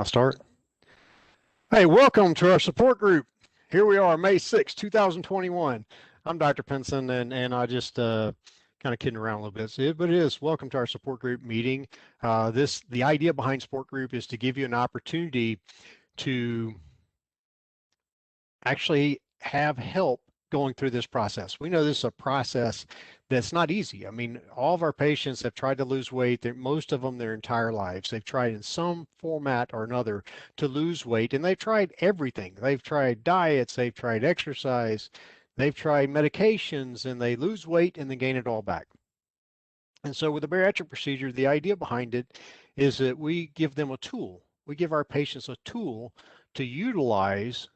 I'll start. Hey, welcome to our support group. Here we are, May 6, 2021. I'm Dr. Pinson, and I just kind of kidding around a little bit, but it is welcome to our support group meeting. The idea behind support group is to give you an opportunity to actually have help going through this process. We know this is a process that's not easy. I mean, all of our patients have tried to lose weight. Most of them their entire lives. They've tried in some format or another to lose weight, and they've tried everything. They've tried diets, they've tried exercise, they've tried medications, and they lose weight and then gain it all back. And so with the bariatric procedure, the idea behind it is that we give them a tool. We give our patients a tool to utilize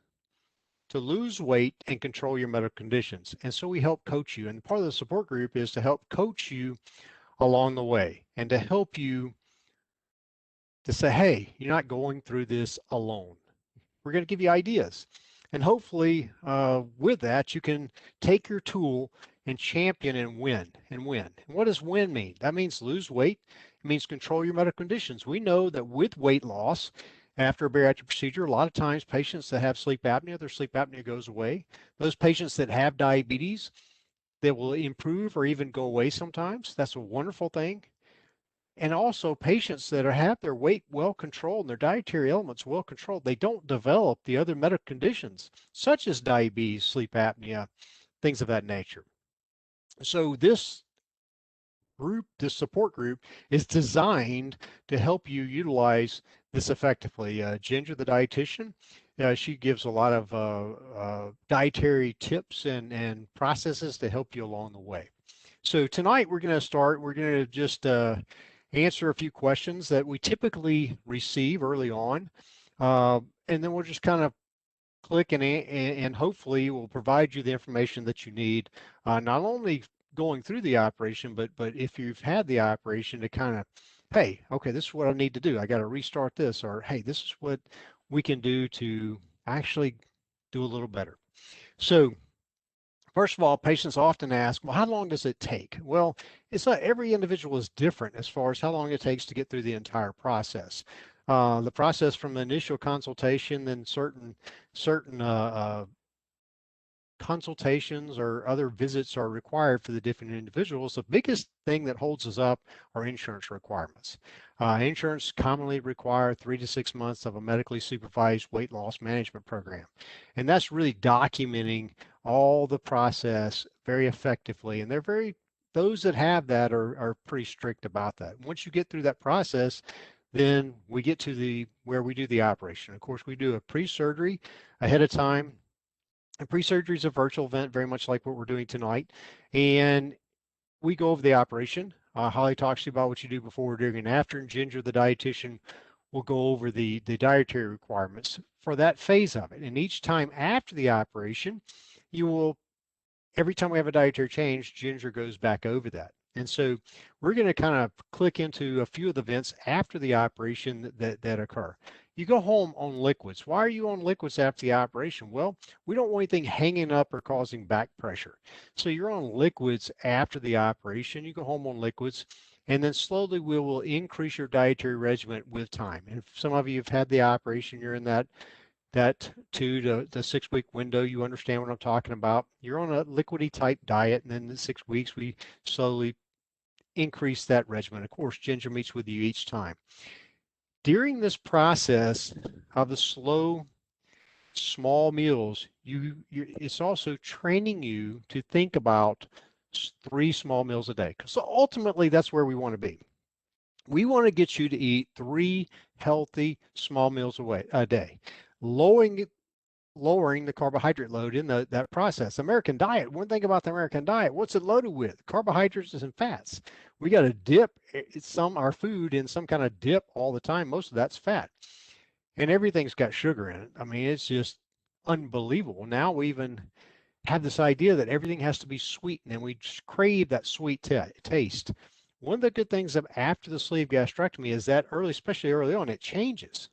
to lose weight and control your medical conditions. And so we help coach you. And part of the support group is to help coach you along the way and to help you to say, hey, you're not going through this alone. We're going to give you ideas. And hopefully with that, you can take your tool and champion and win and win. And what does win mean? That means lose weight. It means control your medical conditions. We know that with weight loss, after a bariatric procedure, a lot of times patients that have sleep apnea, their sleep apnea goes away. Those patients that have diabetes, they will improve or even go away sometimes. That's a wonderful thing. And also patients that have their weight well controlled and their dietary elements well controlled, they don't develop the other medical conditions such as diabetes, sleep apnea, things of that nature. So this support group is designed to help you utilize this effectively. Ginger, the dietitian, she gives a lot of dietary tips and processes to help you along the way. So tonight we're going to just answer a few questions that we typically receive early on. And then we'll just kind of click and hopefully we'll provide you the information that you need, not only going through the operation, but if you've had the operation to kind of, hey, okay, this is what I need to do. I got to restart this, or hey, this is what we can do to actually do a little better. So first of all, patients often ask, well, how long does it take? Well, it's not, every individual is different as far as how long it takes to get through the entire process. The process from the initial consultation, then certain consultations or other visits are required for the different individuals. The biggest thing that holds us up are insurance requirements. Insurance commonly require 3 to 6 months of a medically supervised weight loss management program. And that's really documenting all the process very effectively. And those that have that are pretty strict about that. Once you get through that process, then we get to where we do the operation. Of course, we do a pre-surgery ahead of time. And pre-surgery is a virtual event, very much like what we're doing tonight. And we go over the operation. Holly talks to you about what you do before, during, and after. And Ginger, the dietitian, will go over the dietary requirements for that phase of it. And each time after the operation, every time we have a dietary change, Ginger goes back over that. And so we're going to kind of click into a few of the events after the operation that occur. You go home on liquids. Why are you on liquids after the operation? Well, we don't want anything hanging up or causing back pressure. So you're on liquids after the operation. You go home on liquids, and then slowly we will increase your dietary regimen with time. And if some of you have had the operation, you're in that 2 to 6 week window, you understand what I'm talking about. You're on a liquidy type diet, and then in 6 weeks, we slowly increase that regimen. Of course, Ginger meets with you each time. During this process of the slow, small meals, it's also training you to think about 3 small meals a day. So ultimately, that's where we want to be. We want to get you to eat 3 healthy small meals a day, lowering the carbohydrate load in that process. American diet, one thing about the American diet, what's it loaded with? Carbohydrates and fats. We got to dip our food in some kind of dip all the time. Most of that's fat. And everything's got sugar in it. I mean, it's just unbelievable. Now we even have this idea that everything has to be sweet, and we just crave that sweet taste. One of the good things of after the sleeve gastrectomy is that especially early on, it changes.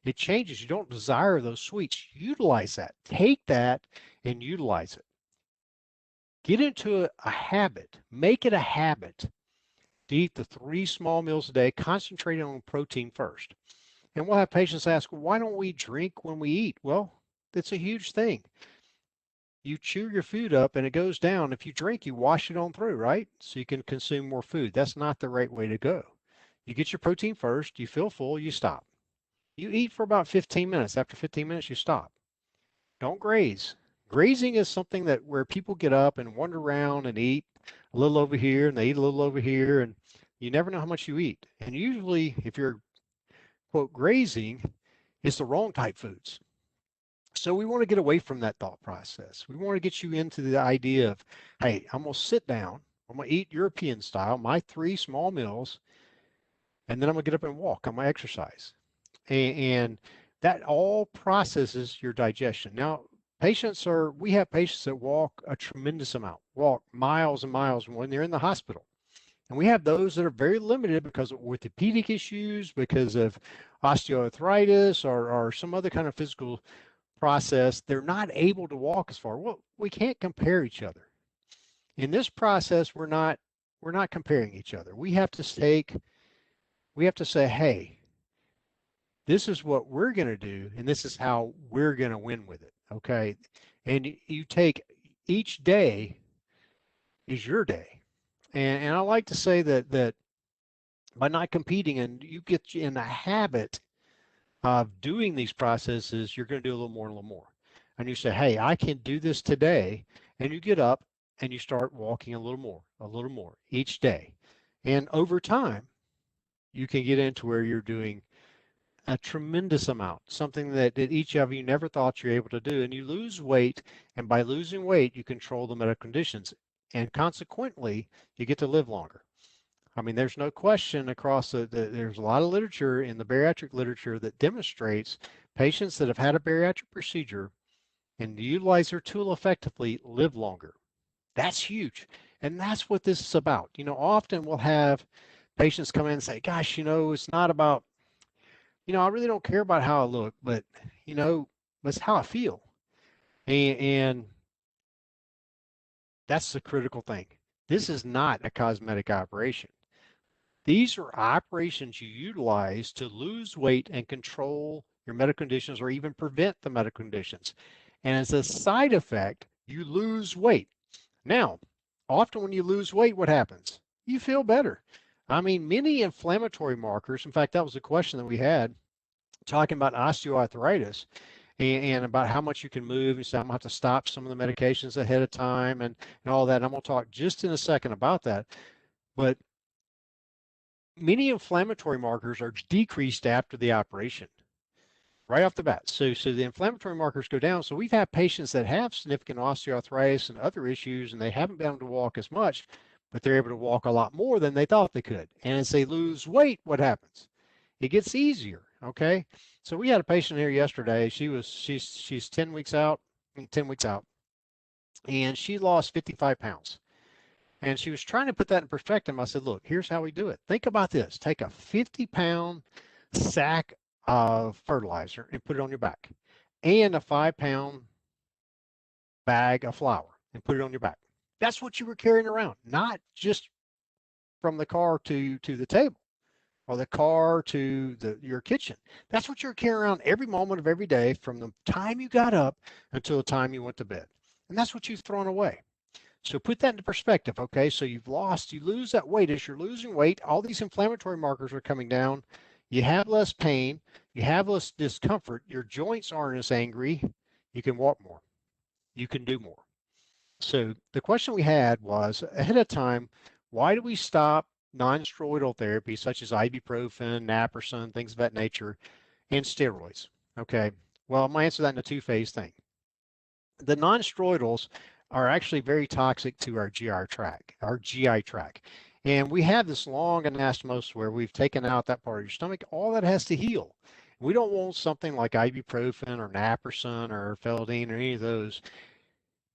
It changes. You don't desire those sweets. Utilize that. Take that and utilize it. Get into a habit. Make it a habit to eat the 3 small meals a day, concentrating on protein first. And we'll have patients ask, well, why don't we drink when we eat? Well, it's a huge thing. You chew your food up and it goes down. If you drink, you wash it on through, right? So you can consume more food. That's not the right way to go. You get your protein first, you feel full, you stop. You eat for about 15 minutes. After 15 minutes, you stop. Don't graze. Grazing is something that where people get up and wander around and eat a little over here and they eat a little over here, and you never know how much you eat. And usually, if you're quote grazing, it's the wrong type foods. So we want to get away from that thought process. We want to get you into the idea of, hey, I'm going to sit down, I'm going to eat European style, my 3 small meals, and then I'm going to get up and walk. I'm going to exercise. And that all processes your digestion. Now, we have patients that walk a tremendous amount, walk miles and miles when they're in the hospital. And we have those that are very limited because of orthopedic issues, because of osteoarthritis or some other kind of physical process. They're not able to walk as far. Well, we can't compare each other. In this process, we're not comparing each other. We have to say, hey, this is what we're going to do, and this is how we're going to win with it. Okay. And you take each day is your day. And I like to say that by not competing and you get in the habit of doing these processes, you're going to do a little more and a little more. And you say, hey, I can do this today. And you get up and you start walking a little more each day. And over time, you can get into where you're doing a tremendous amount, something that each of you never thought you're able to do. And you lose weight. And by losing weight, you control the medical conditions. And consequently, you get to live longer. I mean, there's no question across there's a lot of literature in the bariatric literature that demonstrates patients that have had a bariatric procedure and utilize their tool effectively live longer. That's huge. And that's what this is about. Often we'll have patients come in and say, gosh, it's not about, I really don't care about how I look, but, it's how I feel. And that's the critical thing. This is not a cosmetic operation. These are operations you utilize to lose weight and control your medical conditions or even prevent the medical conditions. And as a side effect, you lose weight. Now, often when you lose weight, what happens? You feel better. I mean, many inflammatory markers, in fact, that was a question that we had talking about osteoarthritis and about how much you can move. And so I'm going to have to stop some of the medications ahead of time and all that. And I'm going to talk just in a second about that. But many inflammatory markers are decreased after the operation, right off the bat. So the inflammatory markers go down. So we've had patients that have significant osteoarthritis and other issues, and they haven't been able to walk as much, but they're able to walk a lot more than they thought they could. And as they lose weight, what happens? It gets easier. Okay. So we had a patient here yesterday. She's 10 weeks out, and she lost 55 pounds. And she was trying to put that in perspective. I said, look, here's how we do it. Think about this. Take a 50-pound sack of fertilizer and put it on your back, and a 5-pound bag of flour and put it on your back. That's what you were carrying around, not just from the car to the table or the car to your kitchen. That's what you're carrying around every moment of every day from the time you got up until the time you went to bed. And that's what you've thrown away. So put that into perspective, okay? So you lose that weight. As you're losing weight, all these inflammatory markers are coming down. You have less pain. You have less discomfort. Your joints aren't as angry. You can walk more. You can do more. So the question we had was ahead of time, why do we stop non-steroidal therapy such as ibuprofen, naproxen, things of that nature, and steroids? Okay, well, I'm going to answer that in a two-phase thing. The non-steroidals are actually very toxic to our GI tract. And we have this long anastomosis where we've taken out that part of your stomach. All that has to heal. We don't want something like ibuprofen or naproxen or Feldine or any of those,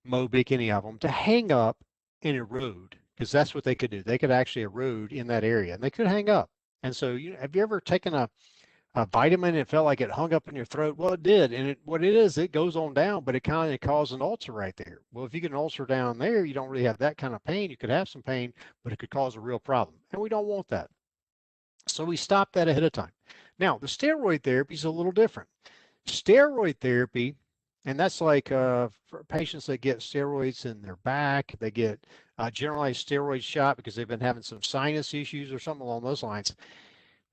Mobic, any of them, to hang up and erode, because that's what they could do. They could actually erode in that area, and they could hang up. And so, have you ever taken a vitamin and it felt like it hung up in your throat? Well, it did. And what it is, it goes on down, but it kind of causes an ulcer right there. Well, if you get an ulcer down there, you don't really have that kind of pain. You could have some pain, but it could cause a real problem. And we don't want that. So we stop that ahead of time. Now, the steroid therapy is a little different. Steroid therapy, and that's like for patients that get steroids in their back, they get a generalized steroid shot because they've been having some sinus issues or something along those lines.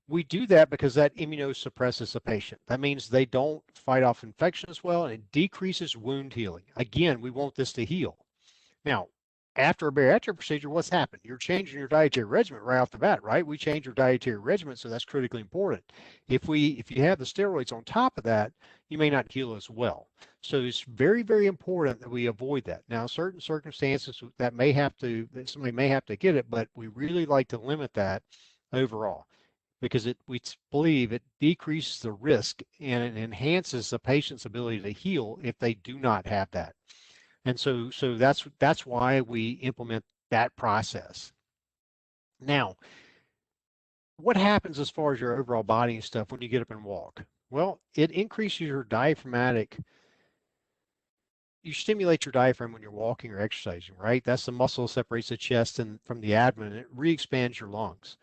We do that because that immunosuppresses the patient. That means they don't fight off infection as well, and it decreases wound healing. Again, we want this to heal. Now, after a bariatric procedure, what's happened? You're changing your dietary regimen right off the bat, right? We change your dietary regimen, so that's critically important. If you have the steroids on top of that, you may not heal as well. So it's very, very important that we avoid that. Now, certain circumstances that somebody may have to get it, but we really like to limit that overall because we believe it decreases the risk and it enhances the patient's ability to heal if they do not have that. And so that's why we implement that process. Now, what happens as far as your overall body and stuff when you get up and walk? Well, it increases your diaphragmatic. You stimulate your diaphragm when you're walking or exercising, right? That's the muscle that separates the chest and from the abdomen. It re-expands your lungs.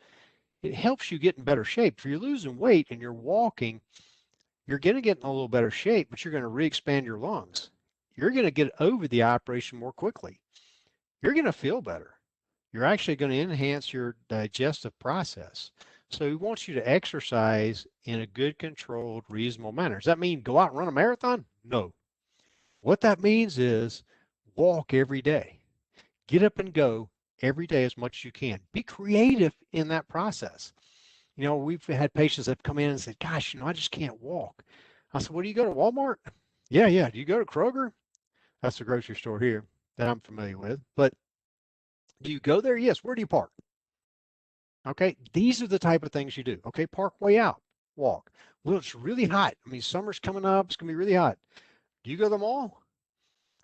It helps you get in better shape. If you're losing weight and you're walking, you're going to get in a little better shape, but you're going to re-expand your lungs. You're going to get over the operation more quickly. You're going to feel better. You're actually going to enhance your digestive process. So he wants you to exercise in a good, controlled, reasonable manner. Does that mean go out and run a marathon? No. What that means is walk every day. Get up and go every day as much as you can. Be creative in that process. You know, we've had patients that have come in and said, gosh, I just can't walk. I said, well, do you go to Walmart? Yeah, yeah. Do you go to Kroger? That's the grocery store here that I'm familiar with. But do you go there? Yes. Where do you park? Okay. These are the type of things you do. Okay. Park way out, walk. Well, it's really hot. I mean, summer's coming up. It's going to be really hot. Do you go to the mall?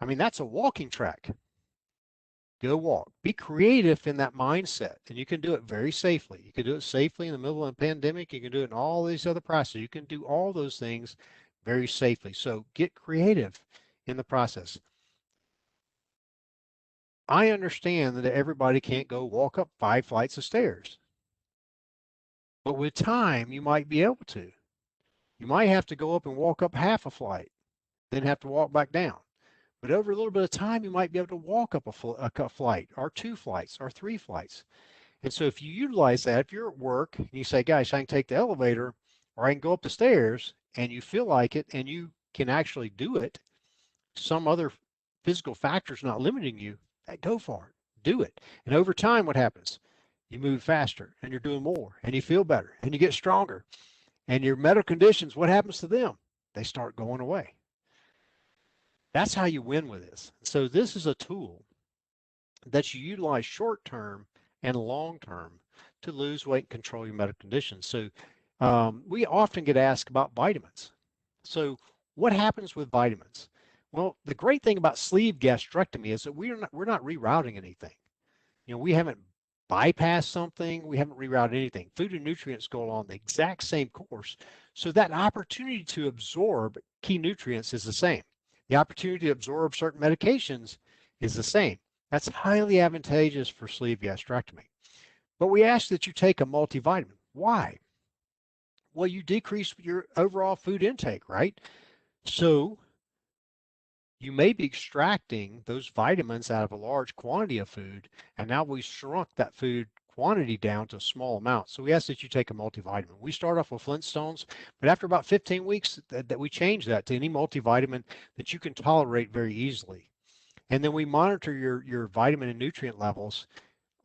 I mean, that's a walking track. Go walk. Be creative in that mindset, and you can do it very safely. You can do it safely in the middle of a pandemic. You can do it in all these other processes. You can do all those things very safely. So get creative in the process. I understand that everybody can't go walk up 5 flights of stairs, but with time, you might be able to. You might have to go up and walk up half a flight, then have to walk back down. But over a little bit of time, you might be able to walk up a flight or 2 flights or 3 flights. And so if you utilize that, if you're at work and you say, gosh, I can take the elevator or I can go up the stairs and you feel like it and you can actually do it, some other physical factors not limiting you, go for it, do it. And over time, what happens? You move faster and you're doing more and you feel better and you get stronger. And your medical conditions, what happens to them? They start going away. That's how you win with this. So this is a tool that you utilize short term and long term to lose weight and control your medical conditions. So we often get asked about vitamins. So what happens with vitamins? Well, the great thing about sleeve gastrectomy is that we're not rerouting anything. We haven't bypassed something. We haven't rerouted anything. Food and nutrients go along the exact same course. So that opportunity to absorb key nutrients is the same. The opportunity to absorb certain medications is the same. That's highly advantageous for sleeve gastrectomy. But we ask that you take a multivitamin. Why? Well, you decrease your overall food intake, right? So you may be extracting those vitamins out of a large quantity of food, and now we shrunk that food quantity down to a small amount. So we ask that you take a multivitamin. We start off with Flintstones, but after about 15 weeks that we change that to any multivitamin that you can tolerate very easily. And then we monitor your vitamin and nutrient levels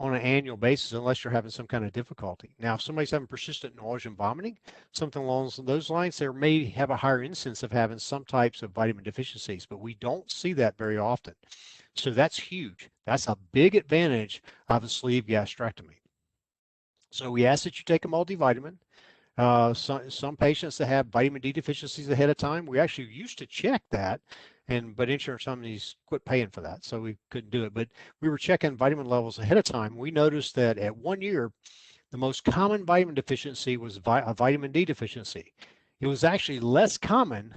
on an annual basis unless you're having some kind of difficulty. Now, if somebody's having persistent nausea and vomiting, something along those lines, they may have a higher incidence of having some types of vitamin deficiencies, but we don't see that very often. So that's huge. That's a big advantage of a sleeve gastrectomy. So we ask that you take a multivitamin. Some patients that have vitamin D deficiencies ahead of time, we actually used to check that, but insurance companies quit paying for that, so we couldn't do it. But we were checking vitamin levels ahead of time. We noticed that at 1 year, the most common vitamin deficiency was a vitamin D deficiency. It was actually less common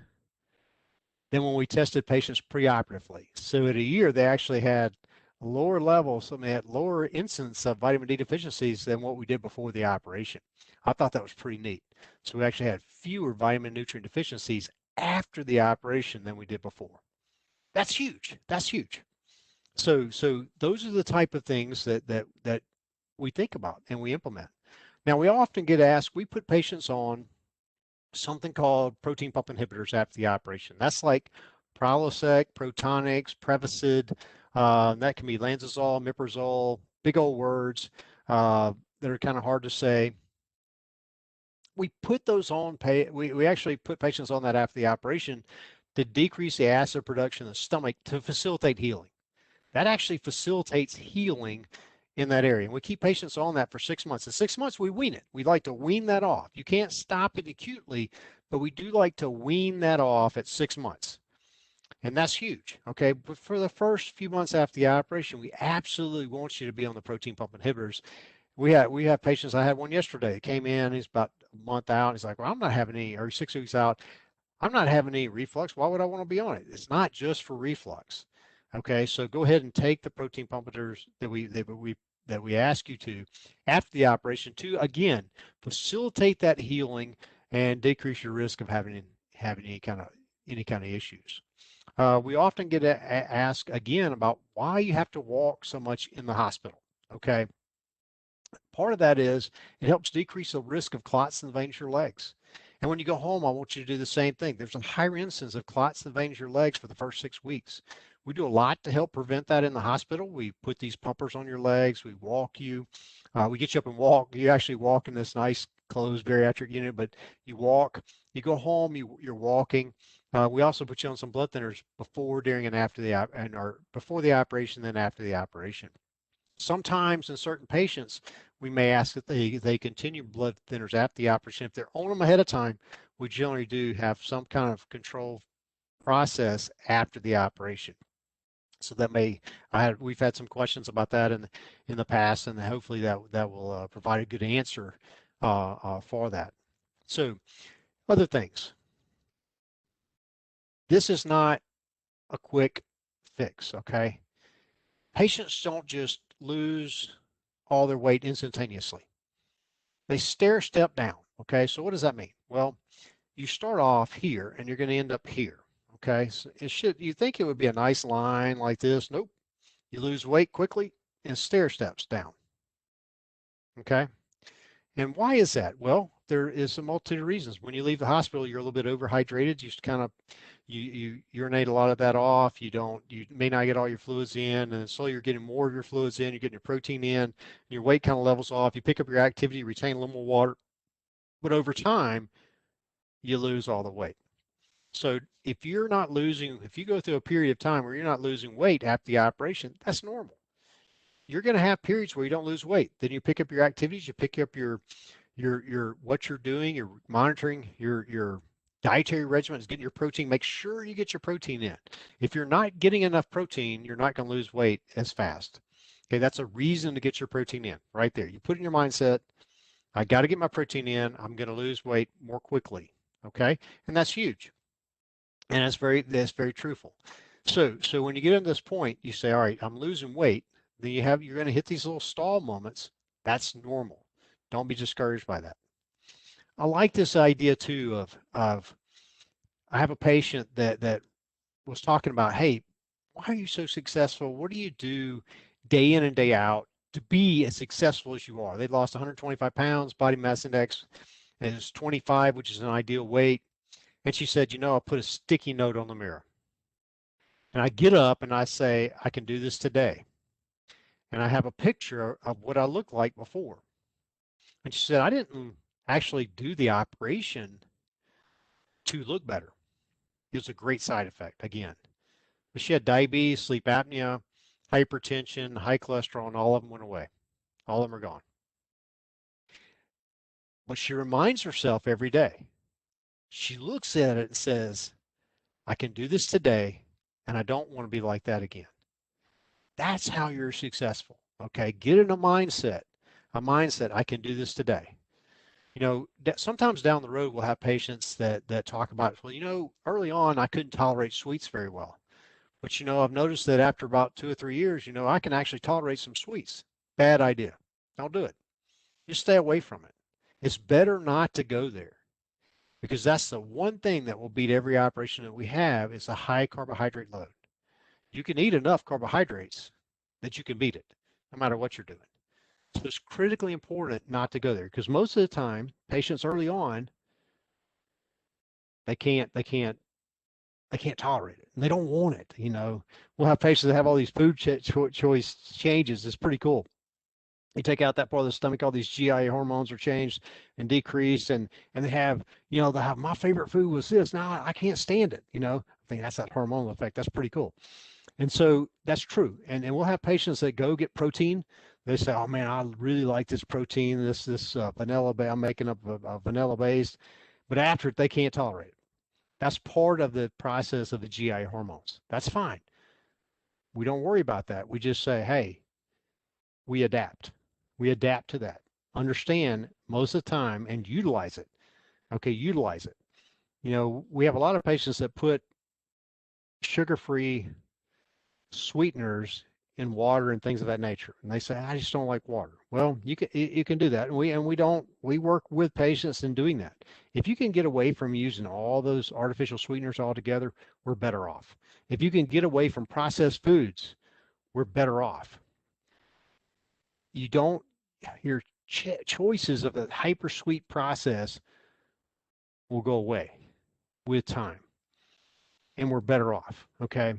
than when we tested patients preoperatively. So at a year, they actually had lower levels, they had lower incidence of vitamin D deficiencies than what we did before the operation. I thought that was pretty neat. So we actually had fewer vitamin nutrient deficiencies after the operation than we did before. That's huge. That's huge. So those are the type of things that we think about and we implement. Now we often get asked, we put patients on something called protein pump inhibitors after the operation. That's like Prilosec, Protonix, Prevacid. That can be Lanzazole, Miprazole, big old words that are kind of hard to say. We put those on, we actually put patients on that after the operation to decrease the acid production in the stomach to facilitate healing. That actually facilitates healing in that area. And we keep patients on that for 6 months. In 6 months, we wean it. We like to wean that off. You can't stop it acutely, but we do like to wean that off at 6 months. And that's huge. Okay. But for the first few months after the operation, we absolutely want you to be on the protein pump inhibitors. We have patients. I had one yesterday. Came in. He's about a month out. He's like, well, I'm not having any, or 6 weeks out. I'm not having any reflux. Why would I want to be on it? It's not just for reflux. Okay, so go ahead and take the protein pump inhibitors that we ask you to after the operation to again facilitate that healing and decrease your risk of having any kind of issues. We often get asked again about why you have to walk so much in the hospital. Okay, part of that is it helps decrease the risk of clots in the veins of your legs. And when you go home, I want you to do the same thing. There's a higher incidence of clots in the veins of your legs for the first 6 weeks. We do a lot to help prevent that in the hospital. We put these pumpers on your legs. We walk you. We get you up and walk. You actually walk in this nice closed bariatric unit, but you walk. You go home. You're walking. We also put you on some blood thinners before, during, and after or before the operation, then after the operation. Sometimes in certain patients, we may ask that they continue blood thinners after the operation. If they're on them ahead of time, we generally do have some kind of control process after the operation. So that we've had some questions about that in the past, and hopefully that will provide a good answer for that. So other things. This is not a quick fix, okay? Patients don't just lose all their weight instantaneously. They stair step down, okay? So what does that mean? Well, you start off here and you're going to end up here, okay? So you think it would be a nice line like this. Nope. You lose weight quickly and stair steps down, okay? And why is that? Well, there is a multitude of reasons. When you leave the hospital, you're a little bit overhydrated. You urinate a lot of that off. You may not get all your fluids in, and so you're getting more of your fluids in. You're getting your protein in, and your weight kind of levels off. You pick up your activity, retain a little more water, but over time, you lose all the weight. So if you go through a period of time where you're not losing weight after the operation, that's normal. You're going to have periods where you don't lose weight. Then you pick up your activities, you pick up your what you're doing, you're monitoring your dietary regimen is getting your protein. Make sure you get your protein in. If you're not getting enough protein, you're not going to lose weight as fast. Okay, that's a reason to get your protein in right there. You put in your mindset, I got to get my protein in. I'm going to lose weight more quickly. Okay, and that's huge, and that's very truthful. So when you get to this point, you say, all right, I'm losing weight. Then you're going to hit these little stall moments. That's normal. Don't be discouraged by that. I like this idea too of I have a patient that was talking about, hey, why are you so successful? What do you do day in and day out to be as successful as you are? They lost 125 pounds, body mass index is 25, which is an ideal weight. And she said, I put a sticky note on the mirror. And I get up and I say, I can do this today. And I have a picture of what I looked like before. And she said, I didn't actually do the operation to look better. It was a great side effect, again. But she had diabetes, sleep apnea, hypertension, high cholesterol, and all of them went away. All of them are gone. But she reminds herself every day. She looks at it and says, I can do this today, and I don't want to be like that again. That's how you're successful. Okay, get in a mindset, I can do this today. Sometimes down the road, we'll have patients that talk about, well, early on, I couldn't tolerate sweets very well. But, I've noticed that after about 2 or 3 years, I can actually tolerate some sweets. Bad idea. Don't do it. Just stay away from it. It's better not to go there, because that's the one thing that will beat every operation that we have is a high carbohydrate load. You can eat enough carbohydrates that you can beat it, no matter what you're doing. So it's critically important not to go there, because most of the time, patients early on, they can't tolerate it, and they don't want it. We'll have patients that have all these food choice changes. It's pretty cool. You take out that part of the stomach, all these GI hormones are changed and decreased, and they have, they'll have, my favorite food was this. Now I can't stand it. I think that's that hormonal effect. That's pretty cool. And so that's true. And we'll have patients that go get protein. They say, oh man, I really like this protein, this vanilla, I'm making up a vanilla based, but after it, they can't tolerate it. That's part of the process of the GI hormones. That's fine. We don't worry about that. We just say, hey, we adapt. We adapt to that. Understand most of the time and utilize it. Okay, utilize it. We have a lot of patients that put sugar-free sweeteners in water and things of that nature, and they say, I just don't like water. Well, you can do that, and we work with patients in doing that. If you can get away from using all those artificial sweeteners altogether, we're better off. If you can get away from processed foods, we're better off. Your choices of a hyper sweet process will go away with time, and we're better off. Okay.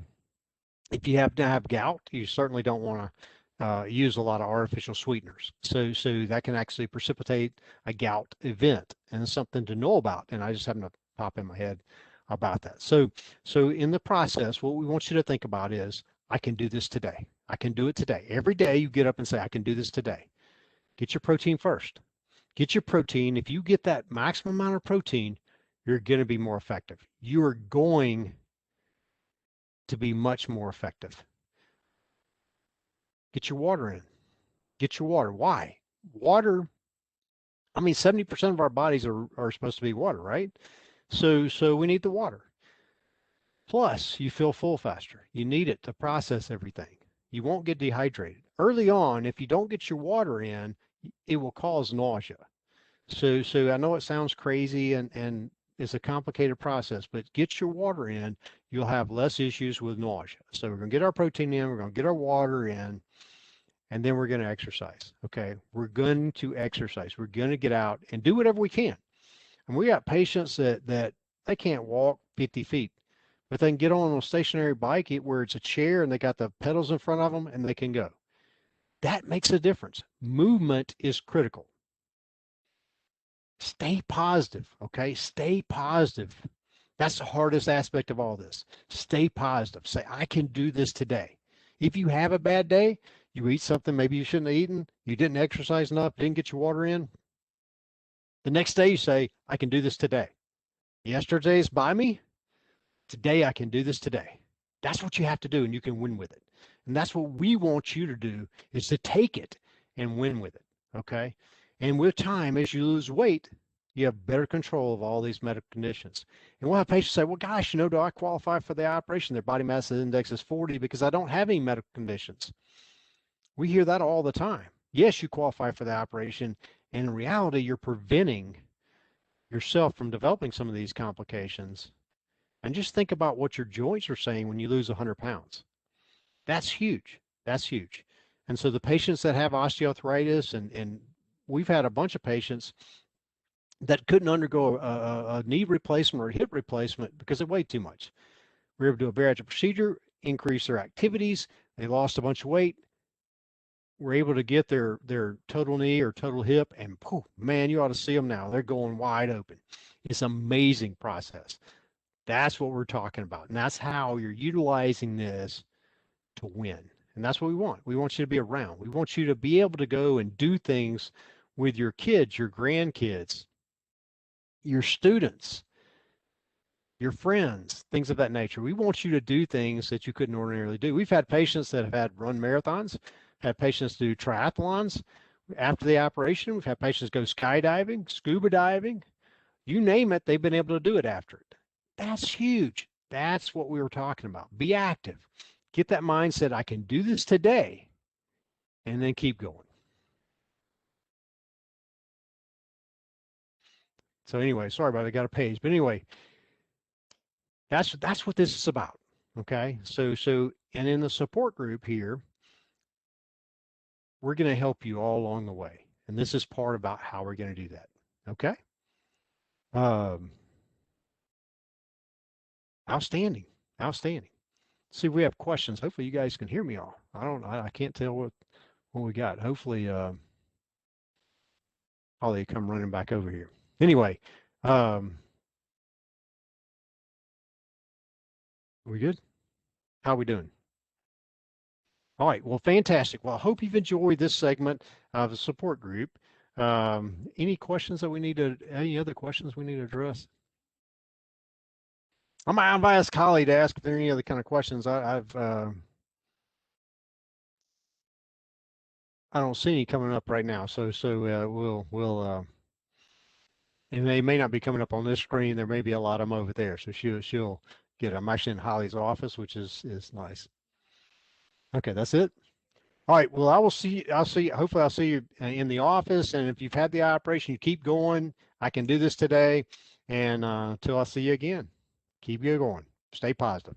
If you have to have gout, you certainly don't want to use a lot of artificial sweeteners. So that can actually precipitate a gout event, and it's something to know about. And I just happened to pop in my head about that. So in the process, what we want you to think about is, I can do this today. I can do it today. Every day you get up and say, I can do this today. Get your protein first. Get your protein. If you get that maximum amount of protein, you're going to be more effective. You are going to be much more effective. Get your water in. Get your water. Why? Water, 70% of our bodies are supposed to be water, right? So we need the water. Plus, you feel full faster. You need it to process everything. You won't get dehydrated. Early on, if you don't get your water in, it will cause nausea. So I know it sounds crazy and it's a complicated process, but get your water in, you'll have less issues with nausea. So we're going to get our protein in, we're going to get our water in, and then we're going to exercise. Okay. We're going to exercise. We're going to get out and do whatever we can. And we got patients that they can't walk 50 feet, but they can get on a stationary bike where it's a chair and they got the pedals in front of them and they can go. That makes a difference. Movement is critical. Stay positive, okay? Stay positive. That's the hardest aspect of all this. Stay positive. Say, I can do this today. If you have a bad day, you eat something maybe you shouldn't have eaten, you didn't exercise enough, didn't get your water in, the next day you say, I can do this today. Yesterday's by me. Today I can do this today. That's what you have to do, and you can win with it. And that's what we want you to do, is to take it and win with it, okay? And with time, as you lose weight, you have better control of all these medical conditions. And we'll have patients say, well, gosh, do I qualify for the operation? Their body mass index is 40 because I don't have any medical conditions. We hear that all the time. Yes, you qualify for the operation, and in reality, you're preventing yourself from developing some of these complications. And just think about what your joints are saying when you lose 100 pounds. That's huge. That's huge. And so the patients that have osteoarthritis, and we've had a bunch of patients that couldn't undergo a knee replacement or a hip replacement because they weighed too much. We were able to do a bariatric procedure, increase their activities. They lost a bunch of weight. We're able to get their total knee or total hip, and man, you ought to see them now. They're going wide open. It's an amazing process. That's what we're talking about. And that's how you're utilizing this to win. And that's what we want. We want you to be around. We want you to be able to go and do things with your kids, your grandkids, your students, your friends, things of that nature. We want you to do things that you couldn't ordinarily do. We've had patients that have had run marathons, had patients do triathlons after the operation. We've had patients go skydiving, scuba diving, you name it, they've been able to do it after it. That's huge. That's what we were talking about. Be active. Get that mindset, I can do this today, and then keep going. So anyway, sorry about it, I got a page. But anyway, that's what this is about. Okay. And in the support group here, we're going to help you all along the way. And this is part about how we're going to do that. Okay. Um, Outstanding. Outstanding. See, we have questions. Hopefully you guys can hear me all. I can't tell what we got. Hopefully, they come running back over here. Anyway, we good? How we doing? All right. Well, fantastic. Well, I hope you've enjoyed this segment of the support group. Any other questions we need to address? I've asked Holly to ask if there are any other kind of questions. I don't see any coming up right now. So we'll and they may not be coming up on this screen. There may be a lot of them over there. So she'll get them. I'm actually in Holly's office, which is nice. Okay, that's it. All right. Well, hopefully I'll see you in the office. And if you've had the operation, you keep going. I can do this today. And until I see you again, keep going. Stay positive.